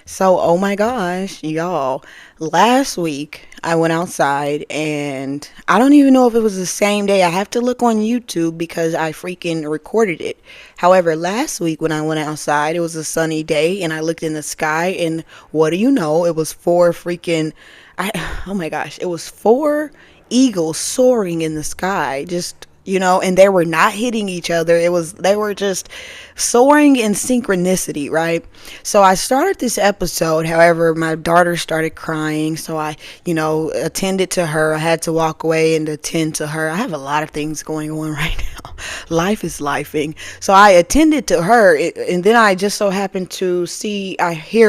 So, oh my gosh, y'all, last week I went outside and I don't even know if it was the same day. I have to look on YouTube because I freaking recorded it. However, last week when I went outside, it was a sunny day and I looked in the sky and what do you know? It was four freaking, I, oh my gosh, it was four eagles soaring in the sky, just and they were not hitting each other. They were just soaring in synchronicity, right? So I started this episode. However, my daughter started crying, so I attended to her. I had to walk away and attend to her. I have a lot of things going on right now. Life is lifing. So I attended to her, and then I just so happened to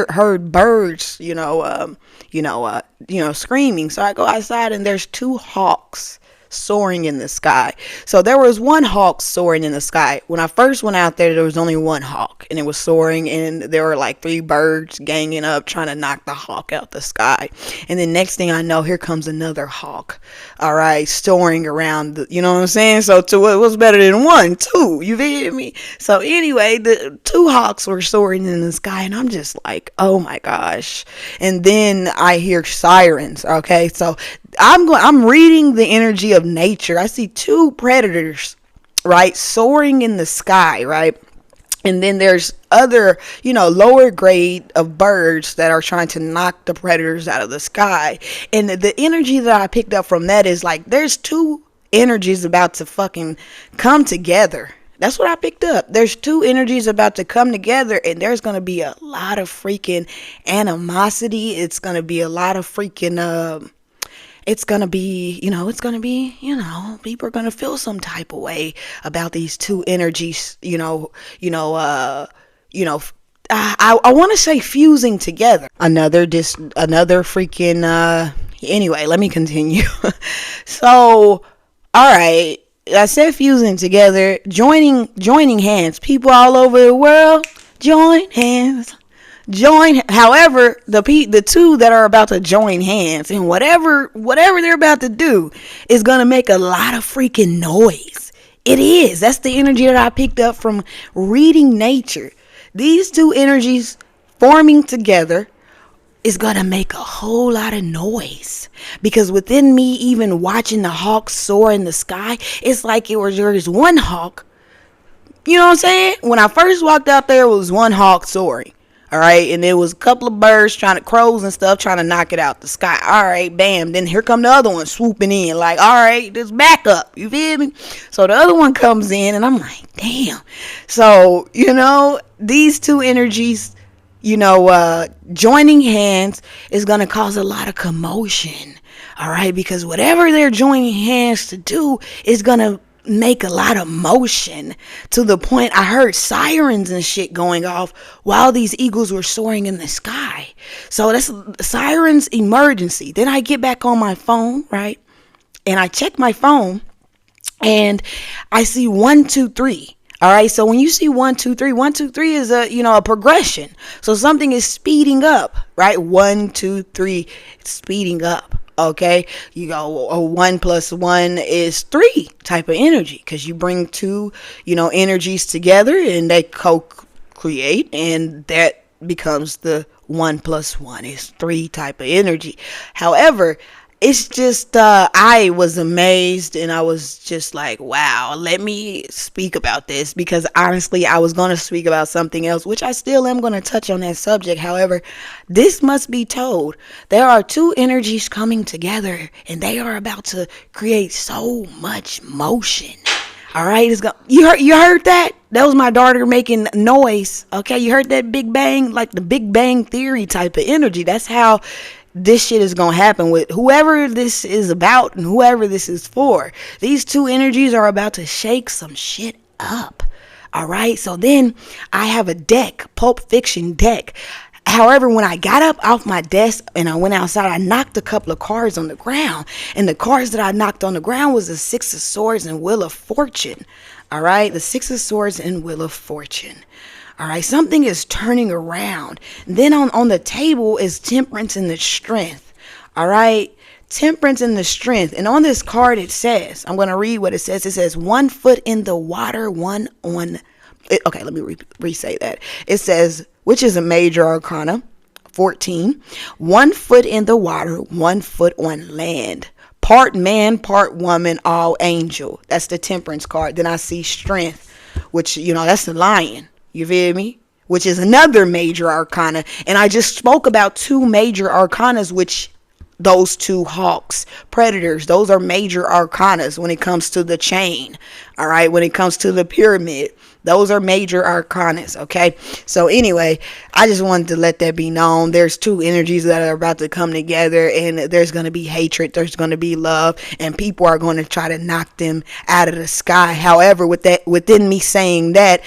heard birds, screaming. So I go outside and there's two hawks soaring in the sky. So there was one hawk soaring in the sky. When I first went out there was only one hawk and it was soaring, and there were like three birds ganging up trying to knock the hawk out the sky. And then next thing I know, here comes another hawk. All right, soaring around, you know what I'm saying? So two, it was better than one, two. You feel me? So anyway, the two hawks were soaring in the sky and I'm just like, oh my gosh. And then I hear sirens. Okay, so I'm reading the energy of nature. I see two predators, right, soaring in the sky, right? And then there's other, lower grade of birds that are trying to knock the predators out of the sky. And the energy that I picked up from that is like there's two energies about to fucking come together. That's what I picked up. There's two energies about to come together, and there's going to be a lot of freaking animosity. It's going to be a lot of freaking it's gonna be, people are gonna feel some type of way about these two energies, I want to say fusing together. Another freaking, anyway, let me continue. So, all right, I said fusing together, joining hands, people all over the world, join hands. However, the two that are about to join hands and whatever they're about to do is gonna make a lot of freaking noise. It is. That's the energy that I picked up from reading nature. These two energies forming together is gonna make a whole lot of noise, because within me, even watching the hawk soar in the sky, it's like there was one hawk. You know what I'm saying? When I first walked out there, it was one hawk soaring. All right, and there was a couple of birds crows and stuff trying to knock it out the sky. All right, bam. Then here come the other one swooping in like, all right, this back up. You feel me? So the other one comes in and I'm like, damn. So, these two energies, joining hands is going to cause a lot of commotion. All right, because whatever they're joining hands to do is going to make a lot of motion, to the point I heard sirens and shit going off while these eagles were soaring in the sky. So that's sirens, emergency. Then I get back on my phone, right? And I check my phone and I see 1, 2, 3. All right. So when you see 1, 2, 3, 1, 2, 3 is a progression. So something is speeding up, right? 1, 2, 3, it's speeding up. Okay, you go, 1 + 1 is 3 type of energy, because you bring two, energies together and they co-create, and that becomes the 1 + 1 is 3 type of energy. However, it's just, I was amazed and I was just like, wow, let me speak about this, because honestly, I was going to speak about something else, which I still am going to touch on that subject. However, this must be told. There are two energies coming together and they are about to create so much motion. All right, you heard that? That was my daughter making noise. Okay, you heard that Big Bang, like the Big Bang Theory type of energy. That's how this shit is gonna happen with whoever this is about and whoever this is for. These two energies are about to shake some shit up. All right, so then I have a deck, Pulp Fiction deck. However, when I got up off my desk and I went outside, I knocked a couple of cards on the ground, and the cards that I knocked on the ground was the 6 of Swords and Wheel of Fortune. All right, the 6 of Swords and Wheel of Fortune. All right, something is turning around. Then on the table is Temperance and the Strength. All right, Temperance and the Strength. And on this card it says, I'm going to read what it says. It says 1 foot in the water, one on. Okay, let me re-say that. It says, which is a major arcana, 14. 1 foot in the water, 1 foot on land. Part man, part woman, all angel. That's the temperance card. Then I see strength, which, that's the lion. You feel me? Which is another major arcana. And I just spoke about 2 major arcanas, which those 2 hawks, predators, those are major arcanas when it comes to the chain. All right. When it comes to the pyramid, those are major arcanas. Okay. So anyway, I just wanted to let that be known. There's 2 energies that are about to come together, and there's going to be hatred. There's going to be love, and people are going to try to knock them out of the sky. However, within me saying that,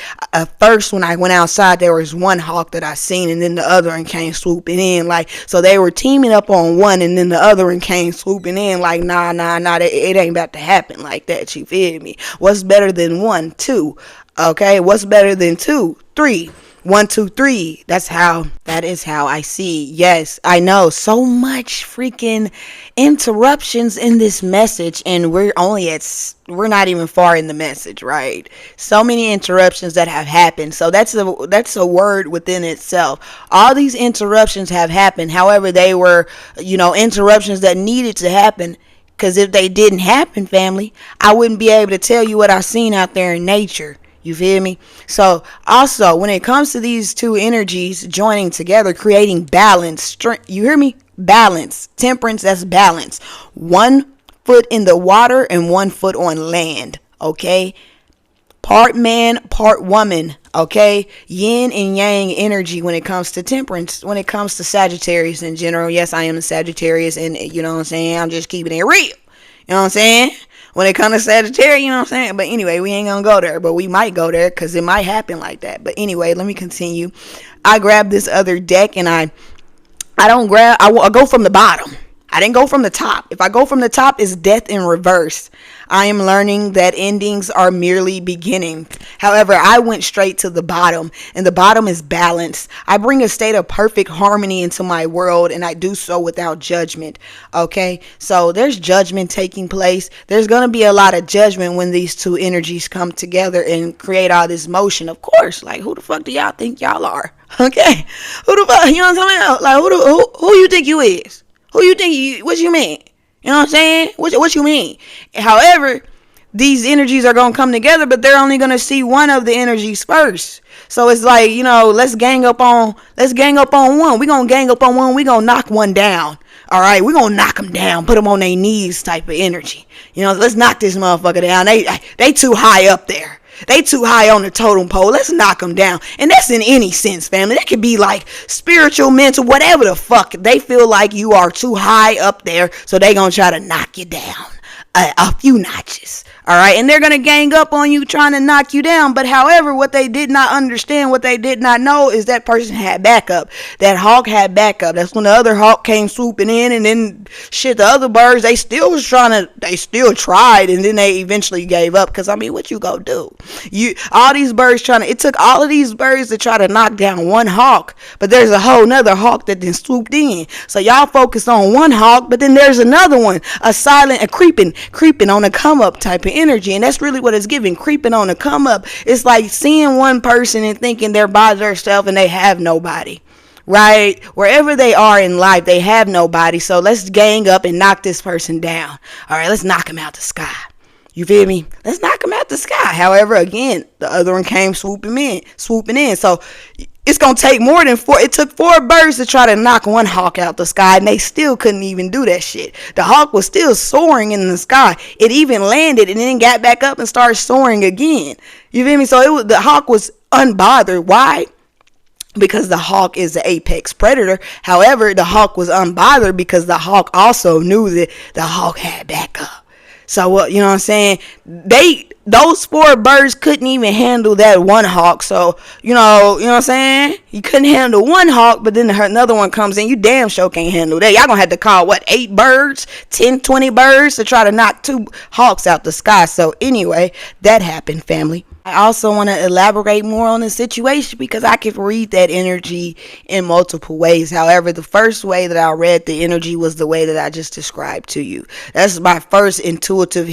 first when I went outside, there was 1 hawk that I seen, and then the other one came swooping in. So they were teaming up on one, and then the other one came swooping in. Nah, it ain't about to happen like that. You feel me? What's better than 1? 2. Okay, what's better than 2? 3. 1, 2, 3. That is how I see. Yes, I know so much freaking interruptions in this message, and we're not even far in the message, right? So many interruptions that have happened. So that's a word within itself. All these interruptions have happened. However, they were, interruptions that needed to happen. Because if they didn't happen, family, I wouldn't be able to tell you what I've seen out there in nature. You feel me? So also, when it comes to these 2 energies joining together, creating balance, strength, you hear me? Balance, temperance, that's balance. 1 foot in the water and 1 foot on land. Okay. Part man, part woman. Okay. Yin and yang energy when it comes to temperance, when it comes to Sagittarius in general. Yes, I am a Sagittarius, and you know what I'm saying? I'm just keeping it real. You know what I'm saying? When it comes to Sagittarius, you know what I'm saying? But anyway, we ain't gonna go there, but we might go there because it might happen like that. But anyway, let me continue. I grabbed this other deck, and I go from the bottom. I didn't go from the top. If I go from the top, it's death in reverse. I am learning that endings are merely beginnings. However, I went straight to the bottom, and the bottom is balance. I bring a state of perfect harmony into my world, and I do so without judgment. Okay, so there's judgment taking place. There's going to be a lot of judgment when these 2 energies come together and create all this motion. Of course, like, who the fuck do y'all think y'all are? Okay, who the fuck, you know what I'm talking about? Like, who you think you is? Who you think what you mean? You know what I'm saying? What you mean? However, these energies are going to come together, but they're only going to see one of the energies first. So it's like, let's gang up on one. We're going to gang up on one. We're going to knock one down. All right. We're going to knock them down, put them on their knees type of energy. Let's knock this motherfucker down. They too high up there. They too high on the totem pole. Let's knock them down. And that's in any sense, family. That could be like spiritual, mental, whatever the fuck. They feel like you are too high up there, so they gonna try to knock you down a few notches. All right. And they're going to gang up on you trying to knock you down. But however, what they did not understand, what they did not know is that person had backup. That hawk had backup. That's when the other hawk came swooping in, and then the other birds, they still tried, and then they eventually gave up. Cause what you gonna do? It took all of these birds to try to knock down one hawk, but there's a whole nother hawk that then swooped in. So y'all focus on one hawk, but then there's another one, a creeping on a come up type of energy. And that's really what it's giving, creeping on a come up. It's like seeing one person and thinking they're by themselves and they have nobody. Right? Wherever they are in life, they have nobody. So let's gang up and knock this person down. All right, let's knock him out the sky. You feel me? Let's knock him out the sky. However, again, the other one came swooping in. So it's going to take more than four. It took 4 birds to try to knock one hawk out the sky, and they still couldn't even do that shit. The hawk was still soaring in the sky. It even landed and then got back up and started soaring again. You feel me? So the hawk was unbothered. Why? Because the hawk is the apex predator. However, the hawk was unbothered because the hawk also knew that the hawk had backup. So, you know what I'm saying? Those 4 birds couldn't even handle that one hawk. So, you know what I'm saying? You couldn't handle one hawk, but then another one comes in. You damn sure can't handle that. Y'all gonna have to call, 8 birds, 10, 20 birds to try to knock 2 hawks out the sky. So anyway, that happened, family. I also want to elaborate more on the situation because I can read that energy in multiple ways. However, the first way that I read the energy was the way that I just described to you. That's my first intuitive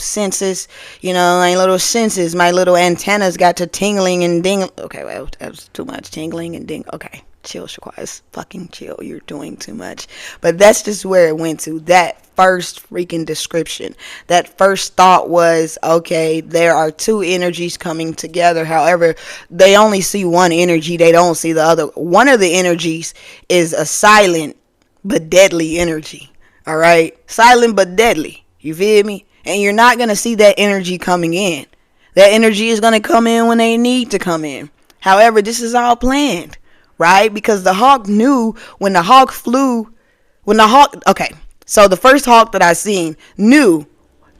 senses. My little senses, my little antennas got to tingling and ding. Okay, well, that was too much tingling and ding. Okay. Chill, Shaquaz. Fucking chill. You're doing too much. But that's just where it went to. That first freaking description. That first thought was, okay, there are two energies coming together. However, they only see one energy. They don't see the other. One of the energies is a silent but deadly energy. All right? Silent but deadly. You feel me? And you're not going to see that energy coming in. That energy is going to come in when they need to come in. However, this is all planned. Right? Because the hawk knew when the hawk flew, okay, so the first hawk that I seen knew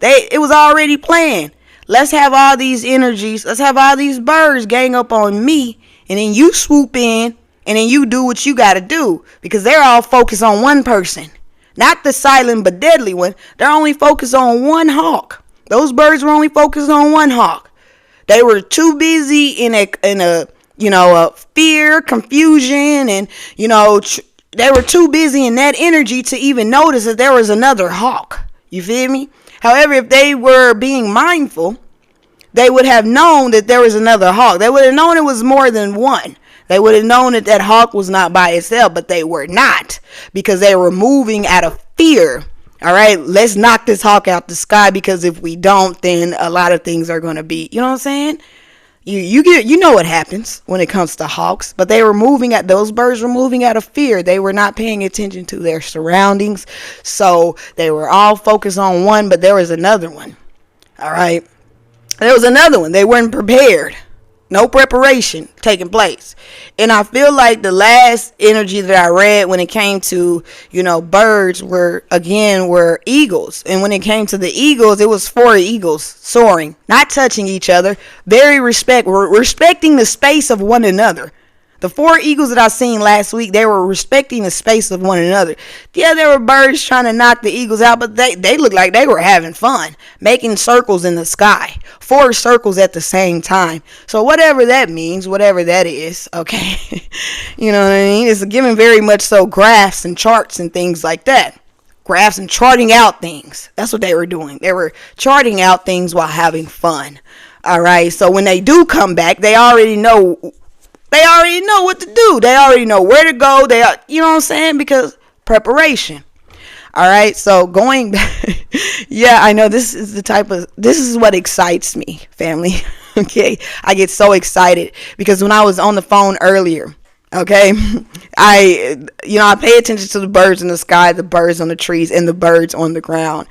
it was already planned. Let's have all these energies, let's have all these birds gang up on me, and then you swoop in, and then you do what you got to do, because they're all focused on one person, not the silent but deadly one. They're only focused on one hawk. Those birds were only focused on one hawk. They were too busy in a fear, confusion, and, they were too busy in that energy to even notice that there was another hawk. You feel me? However, if they were being mindful, they would have known that there was another hawk. They would have known it was more than one. They would have known that that hawk was not by itself, but they were not, because they were moving out of fear. All right, let's knock this hawk out the sky, because if we don't, then a lot of things are going to be, you know what I'm saying? You know what happens when it comes to hawks, but those birds were moving out of fear. They were not paying attention to their surroundings. So they were all focused on one, but there was another one. All right. There was another one. They weren't prepared. No preparation taking place. And I feel like the last energy that I read when it came to, birds were eagles. And when it came to the eagles, it was 4 eagles soaring, not touching each other, respecting the space of one another. The 4 eagles that I seen last week, they were respecting the space of one another. Yeah, there were birds trying to knock the eagles out, but they looked like they were having fun, making circles in the sky, 4 circles at the same time. So whatever that means, whatever that is, okay, you know what I mean? It's giving very much so graphs and charts and things like that. Graphs and charting out things. That's what they were doing. They were charting out things while having fun. All right, so when they do come back, they already know what to do. They already know where to go. You know what I'm saying? Because preparation. All right. So going back. Yeah, I know this is what excites me, family. Okay. I get so excited because when I was on the phone earlier, okay, I pay attention to the birds in the sky, the birds on the trees, and the birds on the ground.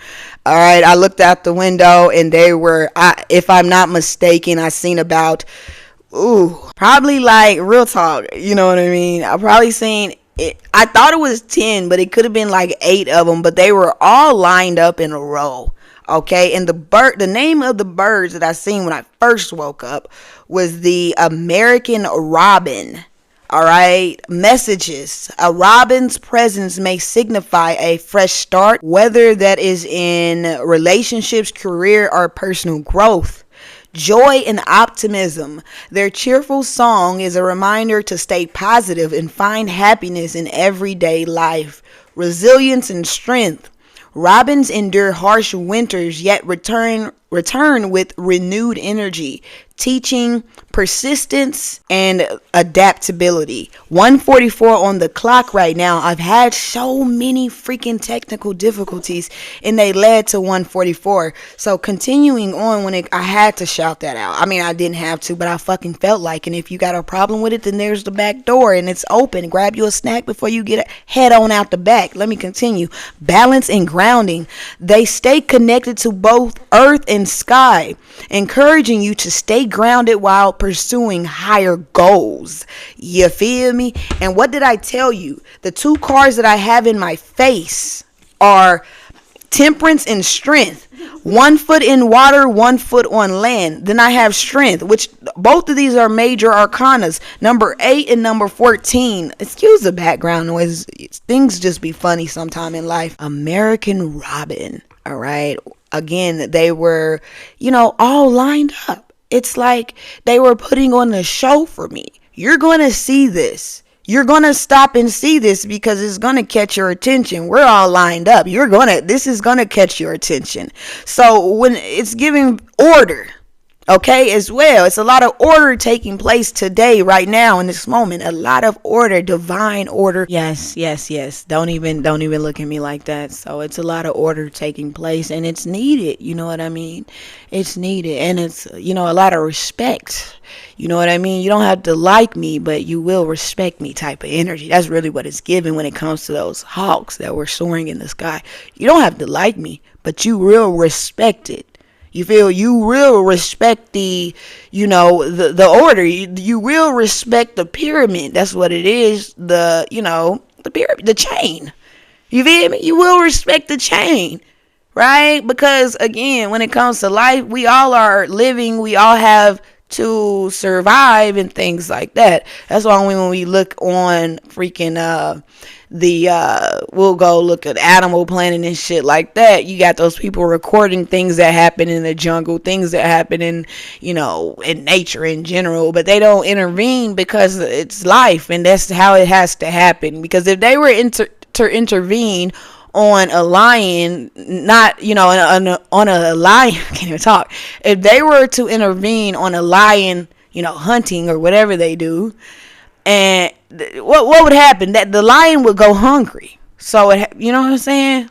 All right. I looked out the window and if I'm not mistaken, I seen about probably like real talk, you know what I mean? I probably seen it. I thought it was 10, but it could have been like 8 of them, but they were all lined up in a row. Okay, and the name of the birds that I seen when I first woke up was the American robin. All right, messages. A robin's presence may signify a fresh start, whether that is in relationships, career, or personal growth. Joy and optimism. Their cheerful song is a reminder to stay positive and find happiness in everyday life. Resilience and strength. Robins endure harsh winters yet return with renewed energy, teaching persistence and adaptability. 1:44 on the clock right now. I've had so many freaking technical difficulties and they led to 1:44. So continuing on I had to shout that out. I mean, I didn't have to, but I fucking felt like, and if you got a problem with it, then there's the back door and it's open. Grab you a snack before you head on out the back. Let me continue. Balance and grounding. They stay connected to both earth and sky, encouraging you to stay grounded while pursuing higher goals. You feel me? And what did I tell you? The 2 cards that I have in my face are temperance and strength. 1 foot in water, 1 foot on land. Then I have strength, which both of these are major arcanas. Number 8 and number 14. Excuse the background noise. Things just be funny sometime in life. American robin. All right. Again, they were, all lined up. It's like they were putting on a show for me. You're going to see this. You're going to stop and see this because it's going to catch your attention. We're all lined up. This is going to catch your attention. So when it's giving order, Okay, as well. It's a lot of order taking place today, right now, in this moment. A lot of order, divine order. Yes, yes, yes. Don't even look at me like that. So it's a lot of order taking place, and it's needed. You know what I mean? It's needed, and it's, a lot of respect. You know what I mean? You don't have to like me, but you will respect me type of energy. That's really what it's given when it comes to those hawks that were soaring in the sky. You don't have to like me, but you will respect it. You feel, you will respect the order. You will respect the pyramid. That's what it is. The pyramid, the chain. You feel me? You will respect the chain, right? Because again, when it comes to life, we all are living. We all have to survive and things like that. That's why when we look on freaking we'll go look at Animal Planet and shit like that. You got those people recording things that happen in the jungle, things that happen in nature in general, but they don't intervene because it's life, and that's how it has to happen. Because if they were to intervene on a lion, not on a lion, I can't even talk. If they were to intervene on a lion, hunting or whatever they do, and what would happen? That the lion would go hungry. So you know what I'm saying?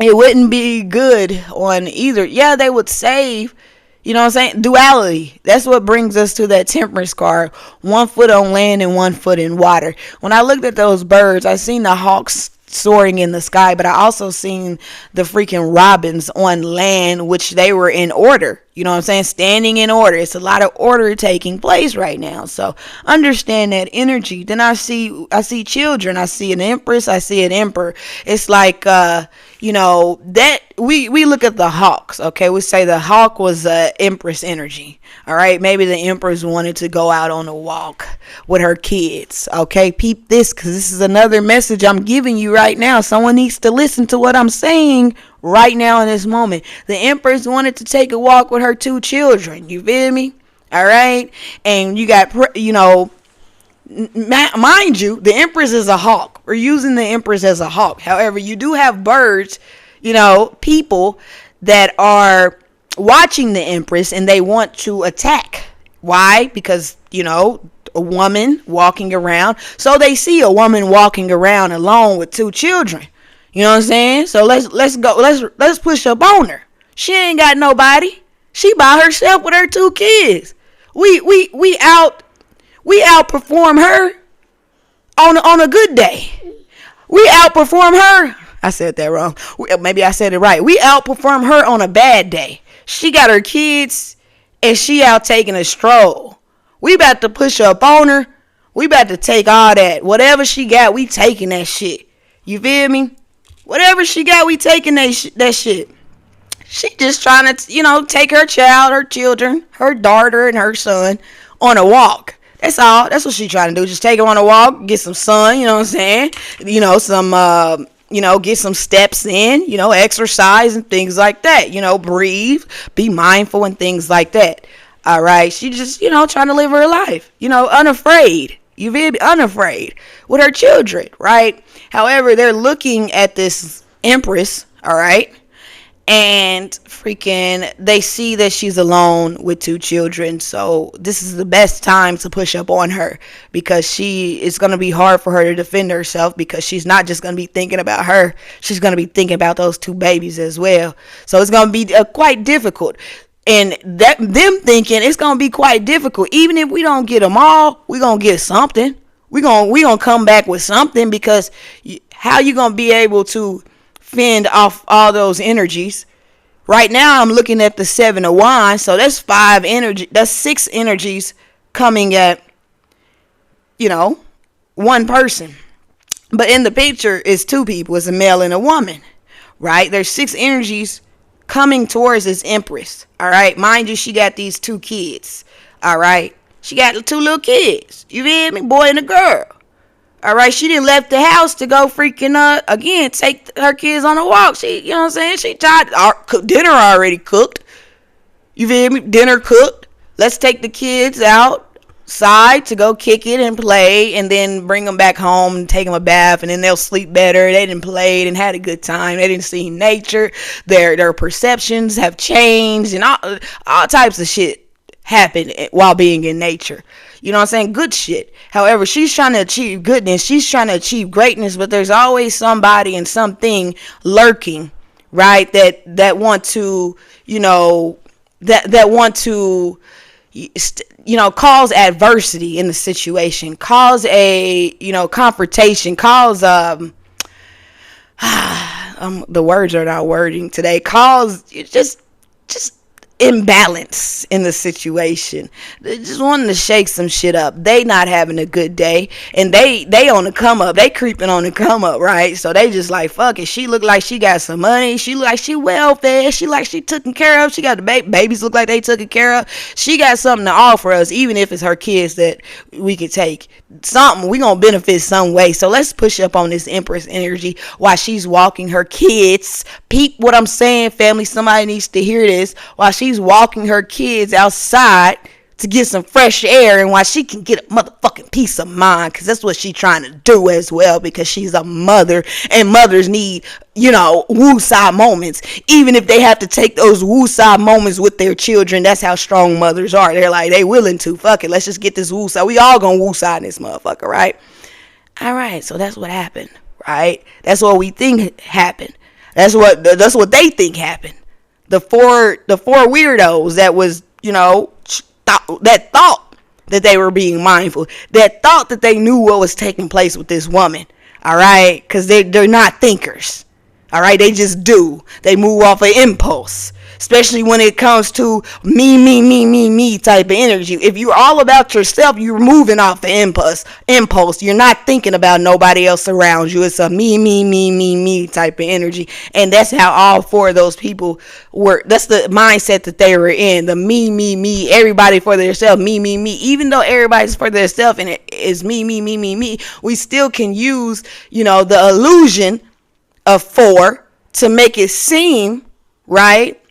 It wouldn't be good on either. Yeah, they would save. You know what I'm saying? Duality. That's what brings us to that temperance card. 1 foot on land and 1 foot in water. When I looked at those birds, I seen the hawks soaring in the sky, but I also seen the freaking robins on land, which they were in order. You know what I'm saying? Standing in order. It's a lot of order taking place right now. So understand that energy. Then I see children. I see an empress. I see an emperor. It's like that we look at the hawks. Okay, we say the hawk was empress energy. All right, maybe the empress wanted to go out on a walk with her kids. Okay, peep this, because this is another message I'm giving you right now. Someone needs to listen to what I'm saying right now in this moment. The empress wanted to take a walk with her 2 children. You feel me? All right, and you got mind you, the empress is a hawk. We're using the empress as a hawk. However, you do have birds, people that are watching the empress and they want to attack. Why? Because a woman walking around. So they see a woman walking around alone with 2 children. You know what I'm saying? So let's go. Let's push up on her. She ain't got nobody. She by herself with her 2 kids. We outperform her on a good day. We outperform her. I said that wrong. Maybe I said it right. We outperform her on a bad day. She got her kids and she out taking a stroll. We about to push up on her. We about to take all that. Whatever she got, we taking that shit. You feel me? Whatever she got, we taking that shit. She just trying to, take her child, her children, her daughter and her son on a walk. That's all. That's what she trying to do. Just take her on a walk, get some sun, you know what I'm saying? Get some steps in, exercise and things like that. Breathe, be mindful and things like that. All right. She just, trying to live her life, unafraid. You feel me? Unafraid with her children, right? However, they're looking at this empress, all right? And freaking they see that she's alone with 2 children. So this is the best time to push up on her, because it's going to be hard for her to defend herself, because she's not just going to be thinking about her. She's going to be thinking about those 2 babies as well. So it's going to be quite difficult. And them thinking it's going to be quite difficult. Even if we don't get them all, we're going to get something. We're going to come back with something, because how you going to be able to fend off all those energies? Right now I'm looking at the 7 of Wands, so that's 5 energy, that's 6 energies coming at one person. But in the picture it's 2 people, it's a male and a woman, right? There's 6 energies coming towards this empress. All right, mind you, she got these 2 kids. All right, she got 2 little kids, you feel me? Boy and a girl. All right, she didn't left the house to go freaking again take her kids on a walk. She, you know what I'm saying? She tried dinner already cooked. You feel me? Dinner cooked. Let's take the kids out outside to go kick it and play, and then bring them back home and take them a bath, and then they'll sleep better. They didn't play and had a good time. They didn't see nature. Their perceptions have changed, and all types of shit happen while being in nature. You know what I'm saying? Good shit. However, she's trying to achieve goodness. She's trying to achieve greatness, but there's always somebody and something lurking, right? That want to, that want to, cause adversity in the situation, cause a, confrontation, cause, the words are not wording today, cause just imbalance in the situation. They just wanting to shake some shit up. They not having a good day, and they on the come up. They creeping on the come up, right? So they just like, fuck it. She look like she got some money. She look like she well fed. She like she taken care of. She got the babies look like they taken care of. She got something to offer us, even if it's her kids that we could take. Something we gonna benefit some way. So let's push up on this Empress energy while she's walking her kids. Peep what I'm saying, family. Somebody needs to hear this. While she's walking her kids outside to get some fresh air, and while she can get a motherfucking peace of mind, because that's what she's trying to do as well, because she's a mother, and mothers need, woo-side moments, even if they have to take those woo-side moments with their children. That's how strong mothers are. They're like, they willing to, fuck it, let's just get this woo-side. We all gonna woo-side in this motherfucker, right? All right, so that's what happened, right? That's what we think happened. That's what they think happened. The four weirdos that was, that thought that they were being mindful, that thought that they knew what was taking place with this woman. All right, because they're not thinkers. All right, they just do. They move off of impulse, especially when it comes to me type of energy. If you're all about yourself, you're moving off the impulse. You're not thinking about nobody else around you. It's a me type of energy. And that's how all four of those people were. That's the mindset that they were in. The me, everybody for themselves, me. Even though everybody's for themselves and it is me, we still can use, the illusion of four to make it seem, right?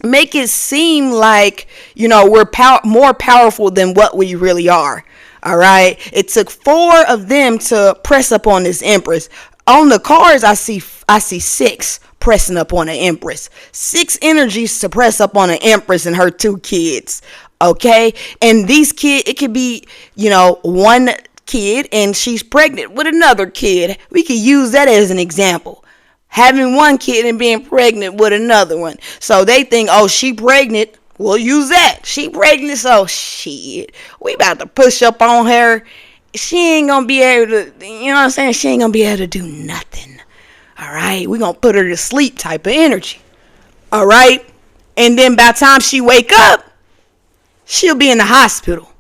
Make it seem like, we're more powerful than what we really are. All right. It took four of them to press up on this Empress. On the cards, I see 6 pressing up on an Empress. 6 energies to press up on an Empress and her 2 kids. Okay. And these kids, it could be, one kid and she's pregnant with another kid. We could use that as an example. Having one kid and being pregnant with another one. So they think, oh, she pregnant. We'll use that. She pregnant, so shit. We about to push up on her. She ain't gonna be able to, you know what I'm saying? She ain't gonna be able to do nothing. All right? We gonna put her to sleep type of energy. All right? And then by the time she wake up, she'll be in the hospital.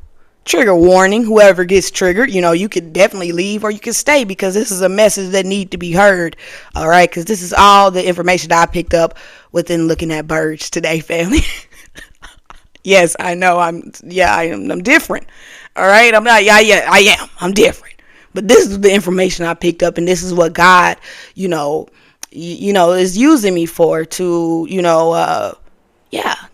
Trigger warning, whoever gets triggered, you could definitely leave or you can stay, because this is a message that need to be heard. All right, because this is all the information that I picked up within looking at birds today, family. Yes, I know. I'm different. All right, I am. I'm different. But this is the information I picked up, and this is what God, is using me for to,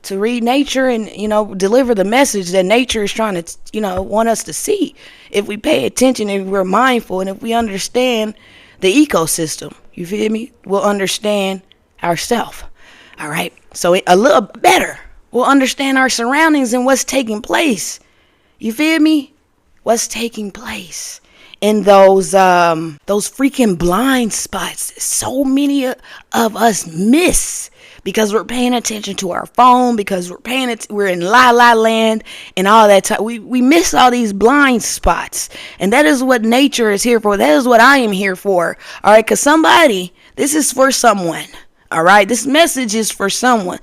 to read nature and, deliver the message that nature is trying to, want us to see. If we pay attention and we're mindful and if we understand the ecosystem, you feel me? We'll understand ourselves. All right. So a little better, we'll understand our surroundings and what's taking place. You feel me? What's taking place in those freaking blind spots so many of us miss. Because we're paying attention to our phone, because we're in la land and all that time. We miss all these blind spots. And that is what nature is here for. That is what I am here for. All right. Because this is for someone. All right. This message is for someone.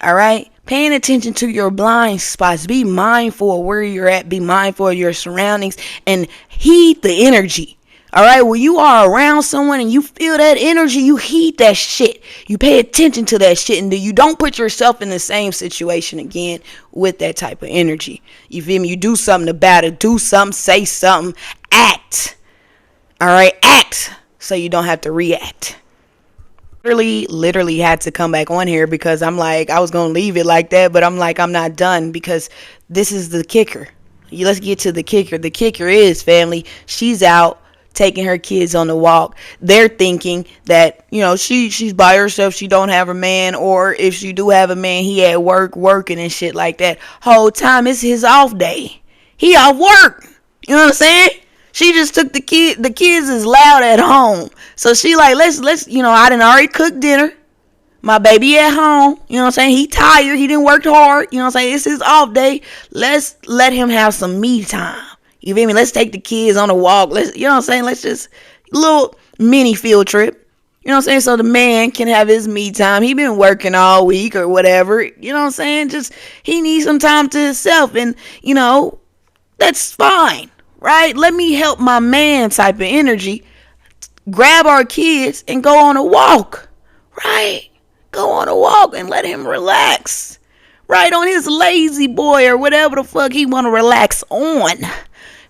All right. Paying attention to your blind spots. Be mindful of where you're at. Be mindful of your surroundings and heed the energy. All right, when you are around someone and you feel that energy, you heed that shit. You pay attention to that shit, and you don't put yourself in the same situation again with that type of energy. You feel me? You do something about it. Do something, say something, act. All right, act so you don't have to react. Literally had to come back on here because I'm like, I was going to leave it like that, but I'm like, I'm not done, because this is the kicker. let's get to the kicker. The kicker is, family, she's out taking her kids on the walk. They're thinking that, she's by herself, she don't have a man, or if she do have a man, he at work working and shit like that. Whole time it's his off day. He off work. You know what I'm saying? She just took the kids is loud at home. So she like, let's I done already cooked dinner. My baby at home, you know what I'm saying? He tired, he didn't work hard, you know what I'm saying? It's his off day. Let's let him have some me time. You feel me? Let's take the kids on a walk. Let's, you know what I'm saying? Let's just, little mini field trip. You know what I'm saying? So the man can have his me time. He been working all week or whatever. You know what I'm saying? Just, he needs some time to himself. And, that's fine, right? Let me help my man type of energy. Grab our kids and go on a walk, right? Go on a walk and let him relax. Right on his lazy boy or whatever the fuck he want to relax on.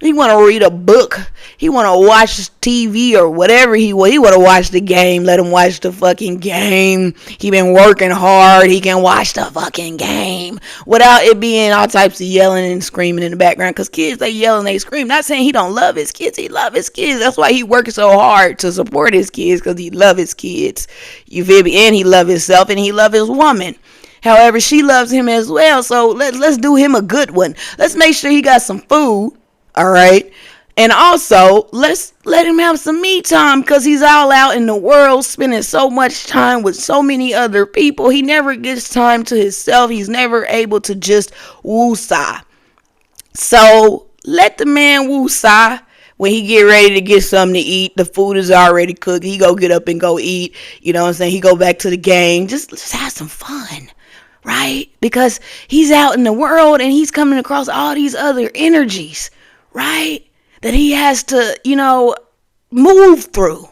He want to read a book. He want to watch TV or whatever he want. He want to watch the game. Let him watch the fucking game. He been working hard. He can watch the fucking game without it being all types of yelling and screaming in the background. Because kids, they yell and they scream. Not saying he don't love his kids. He love his kids. That's why he working so hard to support his kids, because he love his kids. You feel me? And he love himself and he love his woman. However, she loves him as well. So let's do him a good one. Let's make sure he got some food. All right. And also, let's let him have some me time, because he's all out in the world spending so much time with so many other people. He never gets time to himself. He's never able to just woosah. So let the man woosah. When he get ready to get something to eat, the food is already cooked. He go get up and go eat. You know what I'm saying? He go back to the game. Just have some fun. Right? Because he's out in the world and he's coming across all these other energies. Right? That he has to, move through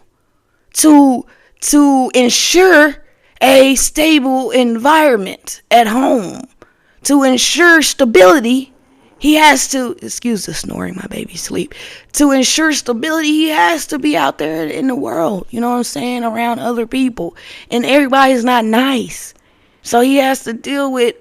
to ensure a stable environment at home. To ensure stability, he has to, excuse the snoring, my baby's asleep. To ensure stability, he has to be out there in the world, you know what I'm saying, around other people. And everybody's not nice. So he has to deal with,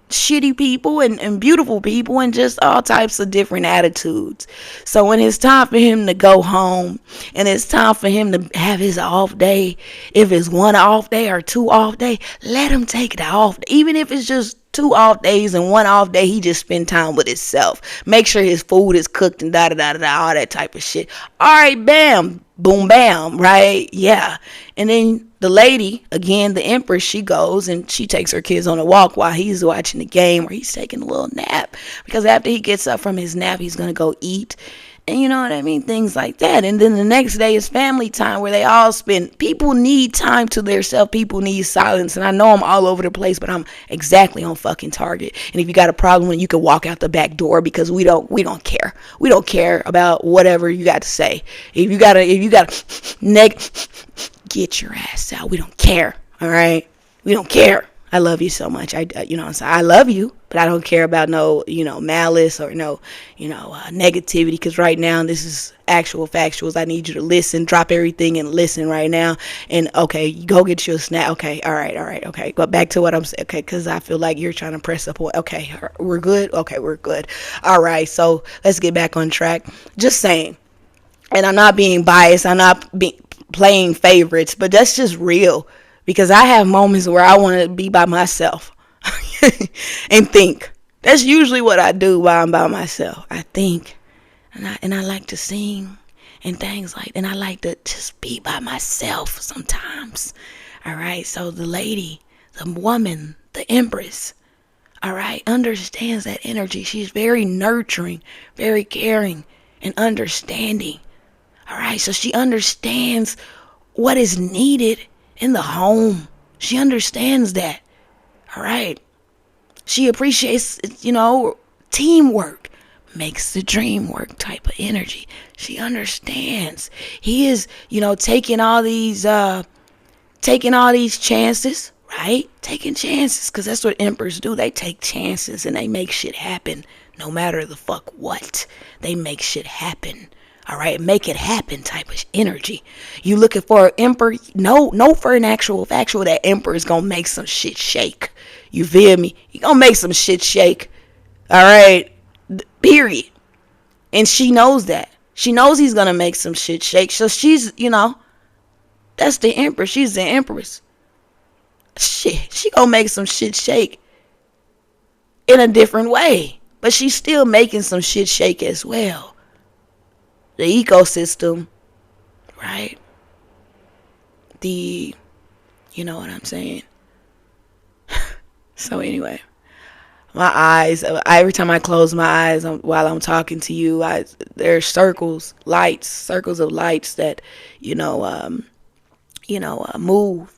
shitty people and beautiful people and just all types of different attitudes. So when it's time for him to go home and it's time for him to have his off day, if it's one off day or two off day, let him take the off. Even if it's just 2 off days and 1 off day, he just spend time with himself. Make sure his food is cooked and all that type of shit. All right, bam, boom, bam, right? Yeah. And then the lady, again, the Empress, she goes and she takes her kids on a walk while he's watching the game, or he's taking a little nap. Because after he gets up from his nap, he's going to go eat. And you know what I mean? Things like that. And then the next day is family time, where they all spend. People need time to themselves. People need silence. And I know I'm all over the place, but I'm exactly on fucking target. And if you got a problem, you can walk out the back door, because we don't care. We don't care about whatever you got to say. If you got get your ass out. We don't care. All right? We don't care. I love you so much. I love you, but I don't care about no, malice or no, negativity. Because right now, this is actual factuals. I need you to listen, drop everything and listen right now. And okay, go get you a snack. Okay. All right. Okay. Go back to what I'm saying. Okay. Because I feel like you're trying to press a point. Okay. We're good. Okay. We're good. All right. So let's get back on track. Just saying. And I'm not being biased. I'm not playing favorites, but that's just real. Because I have moments where I want to be by myself and think. That's usually what I do while I'm by myself. I think, and I like to sing and things like that. And I like to just be by myself sometimes. All right. So the lady, the woman, the Empress, all right, understands that energy. She's very nurturing, very caring, and understanding. All right. So she understands what is needed in the home. She understands that. All right. She appreciates, teamwork makes the dream work type of energy. She understands. He is, taking all these chances, right? Taking chances, because that's what Emperors do. They take chances and they make shit happen, no matter the fuck what. They make shit happen. All right, make it happen type of energy. You looking for an emperor? No, for an actual factual, that emperor is gonna make some shit shake. You feel me? He gonna make some shit shake. All right, Period. And she knows that. She knows he's gonna make some shit shake. So she's, that's the Empress. She's the Empress. Shit, she gonna make some shit shake in a different way. But she's still making some shit shake as well. The ecosystem, right? You know what I'm saying? So anyway, my eyes, every time I close my eyes while I'm talking to you, there's circles of lights that, move.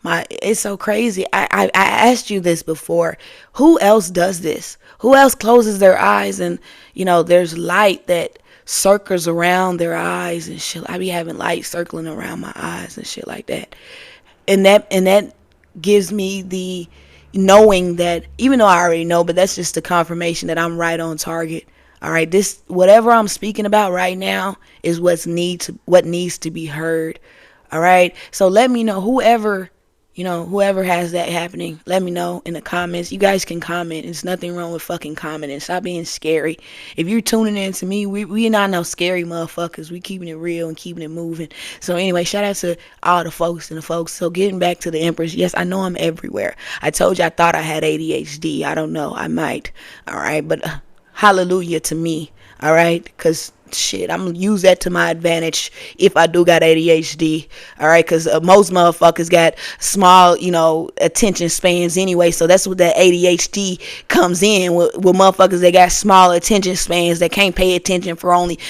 It's so crazy. I asked you this before. Who else does this? Who else closes their eyes and, there's light that circles around their eyes and shit. I be having light circling around my eyes and shit like that. And that gives me the knowing that, even though I already know, but that's just the confirmation that I'm right on target. All right, this, whatever I'm speaking about right now is what needs to be heard. All right, so let me know, whoever has that happening, let me know in the comments. You guys can comment. There's nothing wrong with fucking commenting. Stop being scary. If you're tuning in to me, we not no scary motherfuckers. We keeping it real and keeping it moving. So anyway, shout out to all the folks. So getting back to the Empress. Yes, I know I'm everywhere. I told you I thought I had ADHD. I don't know. I might. All right. But hallelujah to me. All right. Because shit, I'm gonna use that to my advantage if I do got ADHD. All right, because most motherfuckers got small, attention spans anyway. So that's what that ADHD comes in with motherfuckers that got small attention spans that can't pay attention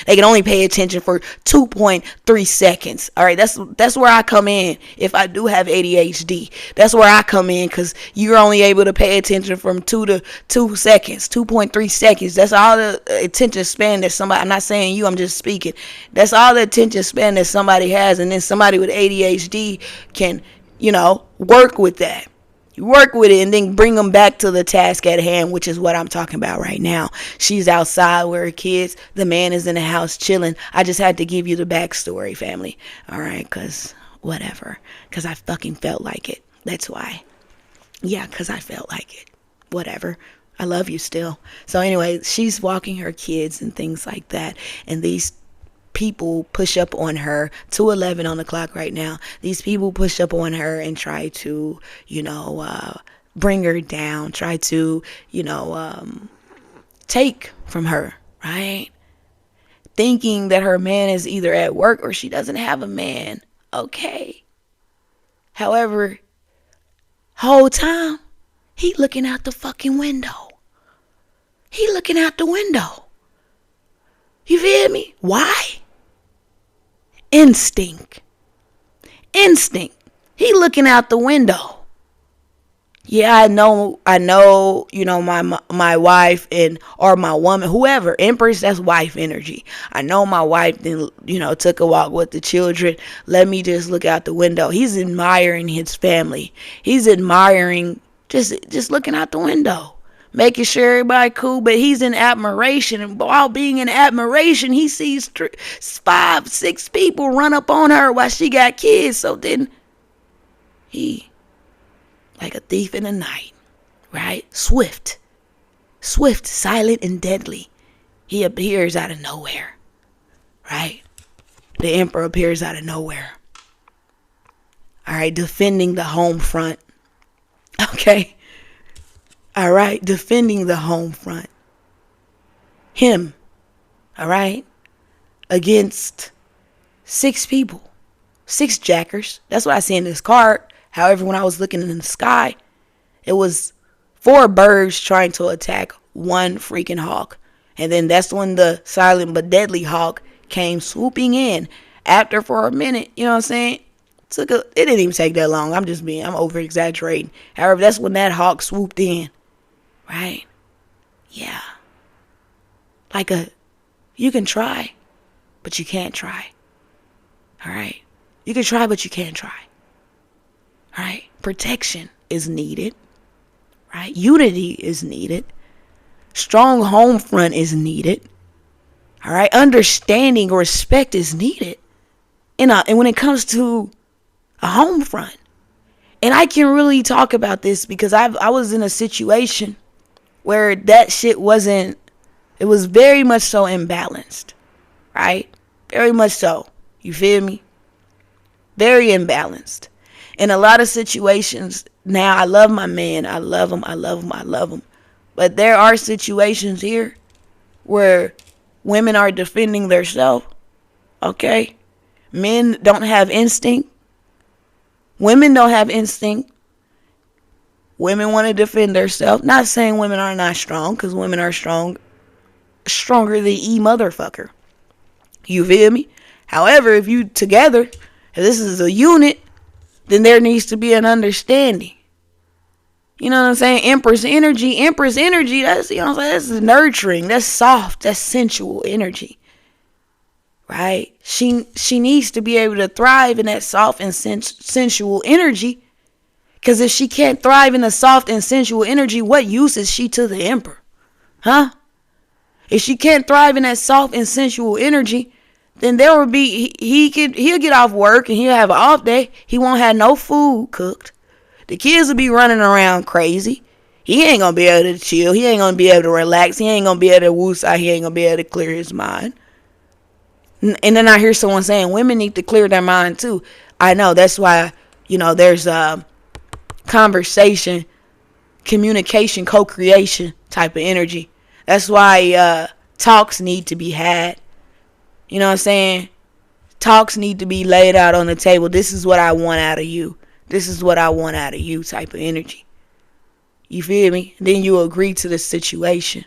they can only pay attention for 2.3 seconds. All right, that's where I come in. If I do have ADHD, that's where I come in, because you're only able to pay attention from 2 seconds, 2.3 seconds. That's all the attention span that somebody, I'm not saying you, I'm just speaking. That's all the attention span that somebody has, and then somebody with ADHD can, work with that. You work with it and then bring them back to the task at hand, which is what I'm talking about right now. She's outside with her kids. The man is in the house chilling. I just had to give you the backstory, family. All right, because whatever. Because I fucking felt like it. That's why. Yeah, because I felt like it. Whatever. I love you still. So anyway, she's walking her kids and things like that. And these people push up on her, 2:11 on the clock right now. These people push up on her and try to, bring her down, try to, take from her, right? Thinking that her man is either at work or she doesn't have a man. Okay. However, whole time, he looking out the fucking window. He looking out the window. You feel me? Why? Instinct. He looking out the window. Yeah, I know, my wife or my woman, whoever, Empress, that's wife energy. I know my wife then, took a walk with the children. Let me just look out the window. He's admiring his family. He's admiring, just looking out the window, making sure everybody cool, but he's in admiration. And while being in admiration, he sees 5, 6 people run up on her while she got kids. So then he, like a thief in the night, right? Swift, silent and deadly. He appears out of nowhere, right? The Emperor appears out of nowhere. All right, defending the home front. Okay. All right, defending the home front. Him, all right, against 6 people, 6 jackers. That's what I see in this card. However, when I was looking in the sky, it was 4 birds trying to attack 1 freaking hawk. And then that's when the silent but deadly hawk came swooping in. After, for a minute, you know what I'm saying? It didn't even take that long. I'm over exaggerating. However, that's when that hawk swooped in. Right? Yeah. You can try, but you can't try. All right? You can try, but you can't try. All right? Protection is needed. Right? Unity is needed. Strong home front is needed. All right? Understanding, respect is needed. And when it comes to a home front. And I can really talk about this because I was in a situation where that shit wasn't It was very much so imbalanced, right? Very much so. You feel me? Very imbalanced. In a lot of situations, now I love my man. I love him. I love him. I love him. But there are situations here where women are defending themselves, okay? Men don't have instinct. Women don't have instinct. Women want to defend themselves. Not saying women are not strong, because women are strong. Stronger than motherfucker. You feel me? However, if you together, if this is a unit, then there needs to be an understanding. You know what I'm saying? Empress energy, that's, you know what I'm saying? That's nurturing, that's soft, that's sensual energy. Right? She needs to be able to thrive in that soft and sensual energy. Because if she can't thrive in the soft and sensual energy, what use is she to the emperor? Huh? If she can't thrive in that soft and sensual energy, then there will be, he'll get off work and he'll have an off day. He won't have no food cooked. The kids will be running around crazy. He ain't gonna be able to chill. He ain't gonna be able to relax. He ain't gonna be able to woosah. He ain't gonna be able to clear his mind. And then I hear someone saying women need to clear their mind too. I know, that's why, there's conversation, communication, co-creation type of energy. That's why talks need to be had. You know what I'm saying? Talks need to be laid out on the table. This is what I want out of you. This is what I want out of you type of energy. You feel me? Then you agree to the situation.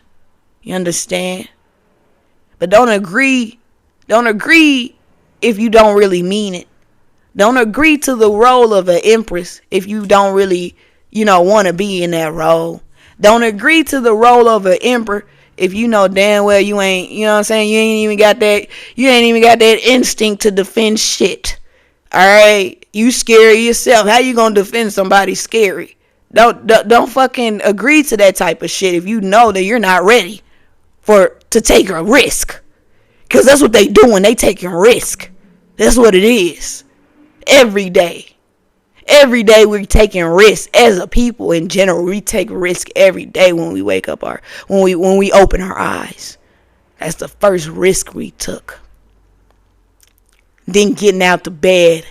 You understand? But don't agree if you don't really mean it. Don't agree to the role of an empress if you don't really, want to be in that role. Don't agree to the role of an emperor if you know damn well you ain't, you know what I'm saying, you ain't even got that instinct to defend shit. Alright? You scary yourself. How you gonna defend somebody scary? Don't fucking agree to that type of shit if you know that you're not ready to take a risk. Cause that's what they doing. They taking risk. That's what it is. Every day. Every day we're taking risks as a people in general. We take risk every day when we wake up when we open our eyes. That's the first risk we took. Then getting out the bed.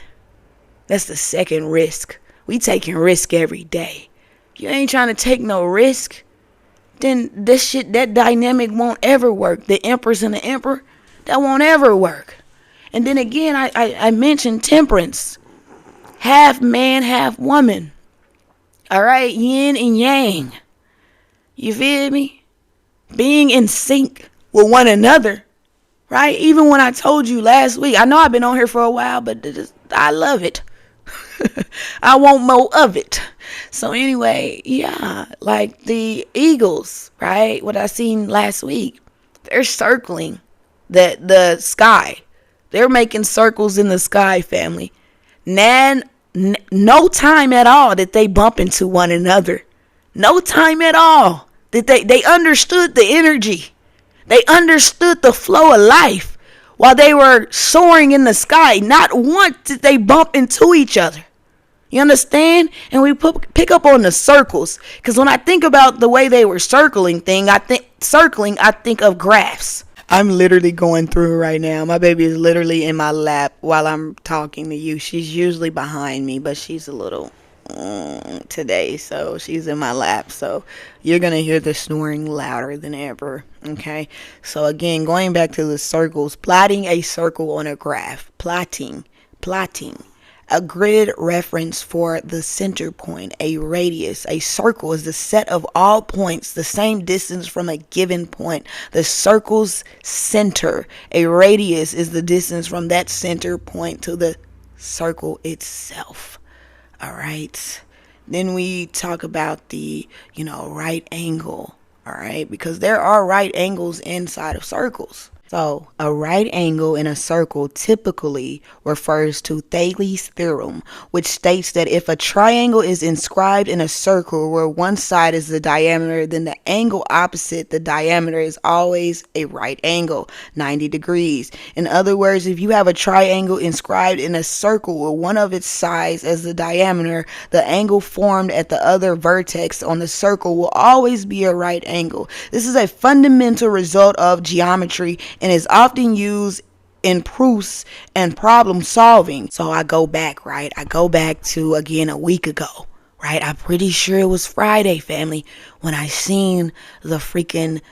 That's the second risk. We taking risk every day. You ain't trying to take no risk, then that dynamic won't ever work. The empress and the emperor, that won't ever work. And then again, I mentioned temperance. Half man, half woman. All right, yin and yang. You feel me? Being in sync with one another. Right? Even when I told you last week, I know I've been on here for a while, but I love it. I want more of it. So anyway, yeah, like the eagles, right? What I seen last week, they're circling the sky. They're making circles in the sky, family. No time at all that they bump into one another. No time at all that they understood the energy. They understood the flow of life while they were soaring in the sky. Not once did they bump into each other. You understand? And we pick up on the circles. Because when I think about the way they were circling, I think of graphs. I'm literally going through it right now. My baby is literally in my lap while I'm talking to you. She's usually behind me, but she's a little today, so she's in my lap. So you're going to hear the snoring louder than ever. Okay? So again, going back to the circles, plotting a circle on a graph. Plotting. A grid reference for the center point, a radius. A circle is the set of all points the same distance from a given point. The circle's center. A radius is the distance from that center point to the circle itself. All right. Then we talk about the, right angle. All right. Because there are right angles inside of circles. So, a right angle in a circle typically refers to Thales' theorem, which states that if a triangle is inscribed in a circle where one side is the diameter, then the angle opposite the diameter is always a right angle, 90 degrees. In other words, if you have a triangle inscribed in a circle with one of its sides as the diameter, the angle formed at the other vertex on the circle will always be a right angle. This is a fundamental result of geometry and is often used in proofs and problem solving. So I go back, right? I go back to, again, a week ago, right? I'm pretty sure it was Friday, family, when I seen the freaking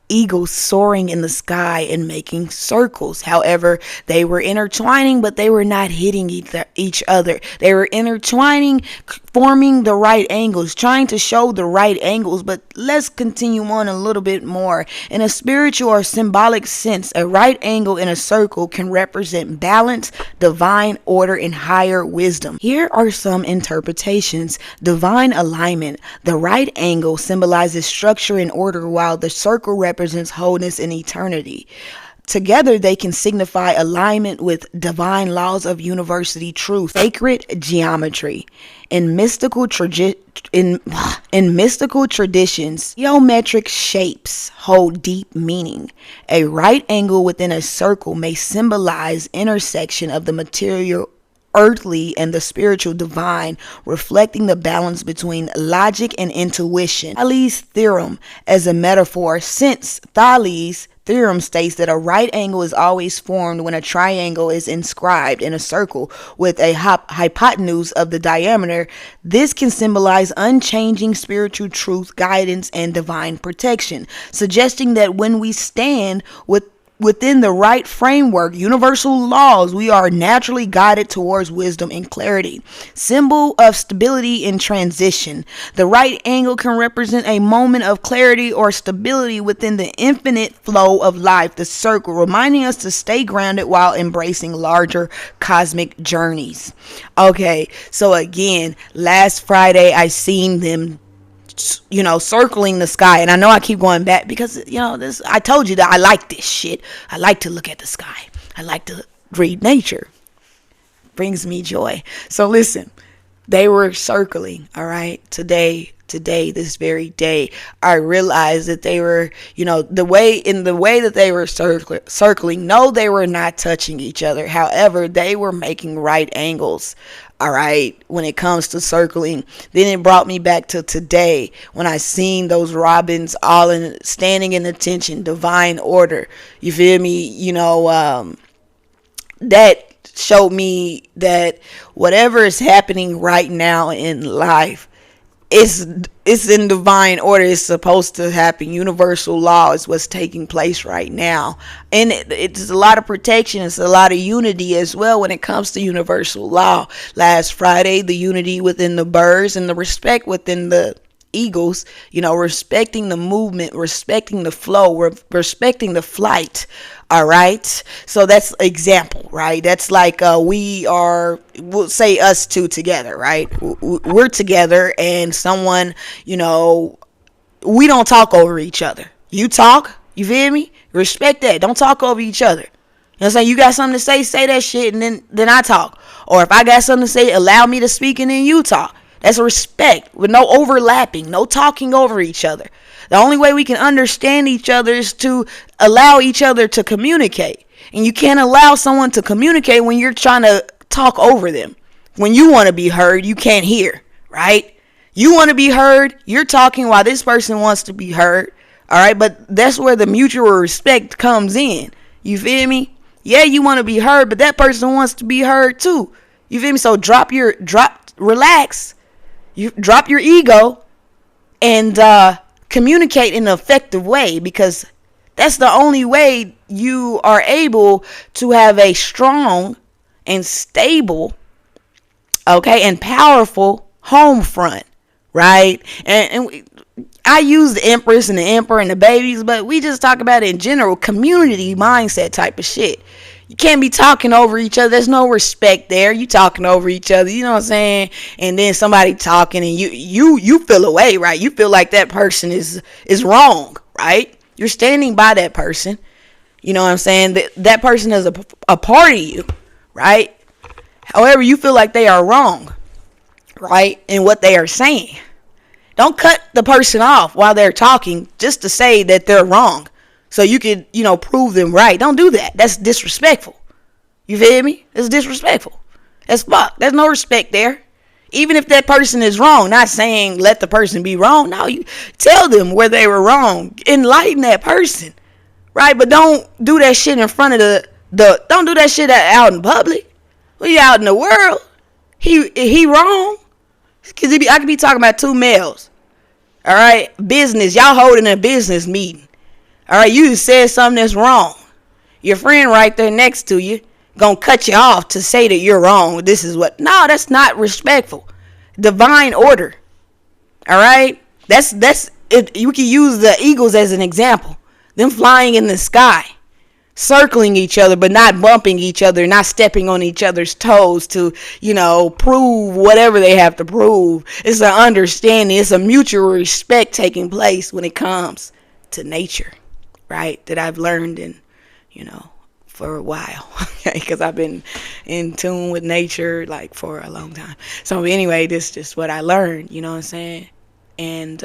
eagles soaring in the sky and making circles. However, they were intertwining, but they were not hitting each other. They were intertwining, forming the right angles, trying to show the right angles. But let's continue on a little bit more. In a spiritual or symbolic sense, a right angle in a circle can represent balance, divine order, and higher wisdom. Here are some interpretations. Divine alignment. The right angle symbolizes structure and order, while the circle represents wholeness and eternity. Together, they can signify alignment with divine laws of universal truth, sacred geometry. In mystical traditions, geometric shapes hold deep meaning. A right angle within a circle may symbolize intersection of the material earthly and the spiritual divine, reflecting the balance between logic and intuition. Thales' theorem as a metaphor, since Thales' theorem states that a right angle is always formed when a triangle is inscribed in a circle with a hypotenuse of the diameter. This can symbolize unchanging spiritual truth, guidance, and divine protection, suggesting that when we stand within the right framework, universal laws, we are naturally guided towards wisdom and clarity. Symbol of stability in transition. The right angle can represent a moment of clarity or stability within the infinite flow of life, the circle, reminding us to stay grounded while embracing larger cosmic journeys. Okay, so again, last Friday I seen them circling the sky. And I know I keep going back because, I told you that I like this shit. I like to look at the sky. I like to read nature. Brings me joy. So listen, they were circling, all right? Today, this very day, I realized that they were, the way that they were circling, no, they were not touching each other. However, they were making right angles. All right, when it comes to circling. Then it brought me back to today when I seen those robins all standing in attention, divine order. You feel me? That showed me that whatever is happening right now in life, it's in divine order. It's supposed to happen. Universal law is what's taking place right now. And it's a lot of protection. It's a lot of unity as well when it comes to universal law. Last Friday, the unity within the birds and the respect within the eagles, respecting the movement, respecting the flow, respecting the flight. All right. So that's example, right? That's like we'll say us two together, right? We're together and someone, we don't talk over each other. You talk, you feel me? Respect that. Don't talk over each other. You know what I'm saying? You got something to say that shit, and then I talk. Or if I got something to say, allow me to speak, and then you talk. That's respect with no overlapping, no talking over each other. The only way we can understand each other is to allow each other to communicate. And you can't allow someone to communicate when you're trying to talk over them. When you want to be heard, you can't hear, right? You want to be heard, you're talking while this person wants to be heard. All right, but that's where the mutual respect comes in. You feel me? Yeah, you want to be heard, but that person wants to be heard too. You feel me? So relax. You drop your ego and communicate in an effective way, because that's the only way you are able to have a strong and stable, and powerful home front, right? And I use the Empress and the Emperor and the babies, but we just talk about it in general, community mindset type of shit. You can't be talking over each other. There's no respect there. You talking over each other, you know what I'm saying? And then somebody talking and you feel away, right? You feel like that person is wrong, right? You're standing by that person. You know what I'm saying? That person is a part of you, right? However, you feel like they are wrong, right, in what they are saying. Don't cut the person off while they're talking just to say that they're wrong so you could, prove them right. Don't do that. That's disrespectful. You feel me? It's disrespectful. That's fuck. There's no respect there. Even if that person is wrong, not saying let the person be wrong. No, you tell them where they were wrong. Enlighten that person, right? But don't do that shit in front of don't do that shit out in public. We out in the world. He wrong. Because I could be talking about two males. All right? Business. Y'all holding a business meeting. All right? You said something that's wrong. Your friend right there next to you gonna cut you off to say that you're wrong. This is what. No, that's not respectful. Divine order. All right? That's it. You can use the eagles as an example. Them flying in the sky. Circling each other, but not bumping each other, not stepping on each other's toes to, prove whatever they have to prove. It's an understanding. It's a mutual respect taking place when it comes to nature, right? That I've learned in, for a while, because I've been in tune with nature like for a long time. So anyway, this is just what I learned, you know what I'm saying? And,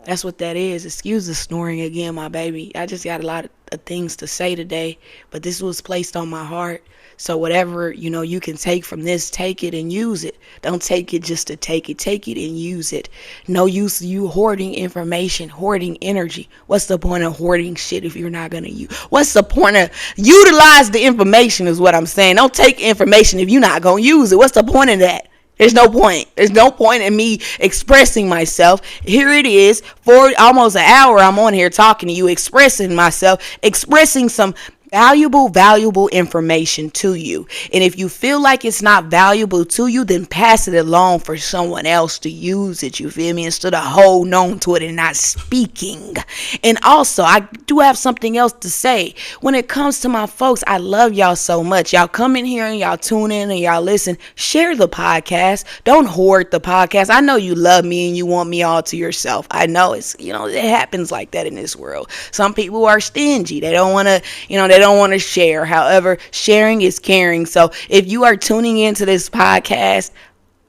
that's what that is. Excuse the snoring again, my baby. I just got a lot of things to say today, but this was placed on my heart. So whatever, you can take from this, take it and use it. Don't take it just to take it. Take it and use it. No use you hoarding information, hoarding energy. What's the point of hoarding shit if you're not going to use? What's the point of utilize the information is what I'm saying. Don't take information if you're not going to use it. What's the point of that? There's no point. There's no point in me expressing myself. Here it is. For almost an hour, I'm on here talking to you, expressing myself, expressing some valuable information to you. And if you feel like it's not valuable to you, then pass it along for someone else to use it. You feel me? Instead of holding on to it and not speaking. And also, I do have something else to say. When it comes to my folks, I love y'all so much. Y'all come in here and y'all tune in and y'all listen. Share the podcast. Don't hoard the podcast. I know you love me and you want me all to yourself. I know it's, it happens like that in this world. Some people are stingy. They don't want to, they don't want to share. However, sharing is caring. So if you are tuning into this podcast,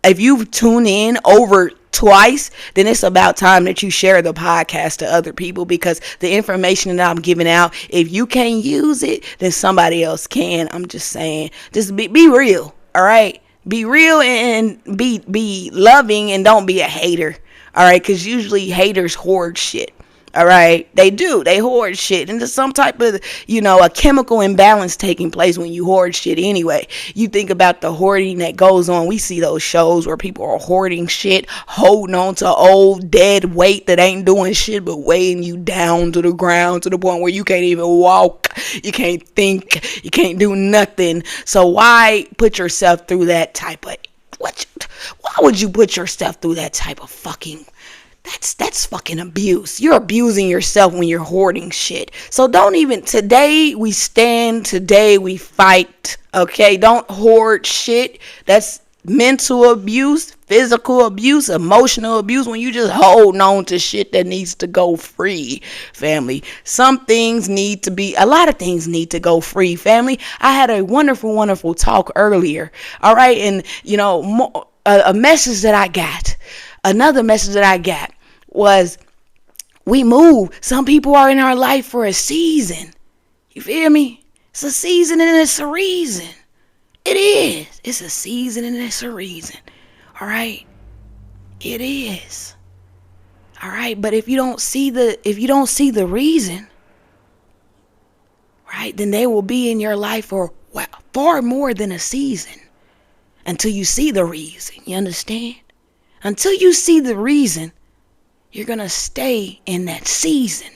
if you tune in over twice, then it's about time that you share the podcast to other people, because the information that I'm giving out, if you can't use it, then somebody else can. I'm just saying, just be real. All right. Be real and be loving, and don't be a hater. All right. Because usually haters hoard shit. All right. They do. They hoard shit. And there's some type of, a chemical imbalance taking place when you hoard shit anyway. You think about the hoarding that goes on. We see those shows where people are hoarding shit, holding on to old dead weight that ain't doing shit but weighing you down to the ground to the point where you can't even walk. You can't think. You can't do nothing. So why put yourself through that type of, why would you put yourself through that type of fucking, that's fucking abuse. You're abusing yourself when you're hoarding shit. So don't even, today we stand, today we fight, okay? Don't hoard shit. That's mental abuse, physical abuse, emotional abuse, when you just holding on to shit that needs to go free, family. A lot of things need to go free, family. I had a wonderful talk earlier, all right? And, a message that I got, another message that I got was, we move. Some people are in our life for a season. You feel me? It's a season and it's a reason. It is. It's a season and it's a reason. All right? It is. All right? But if you don't see the reason, right, then they will be in your life for far more than a season until you see the reason. You understand? Until you see the reason, you're going to stay in that season.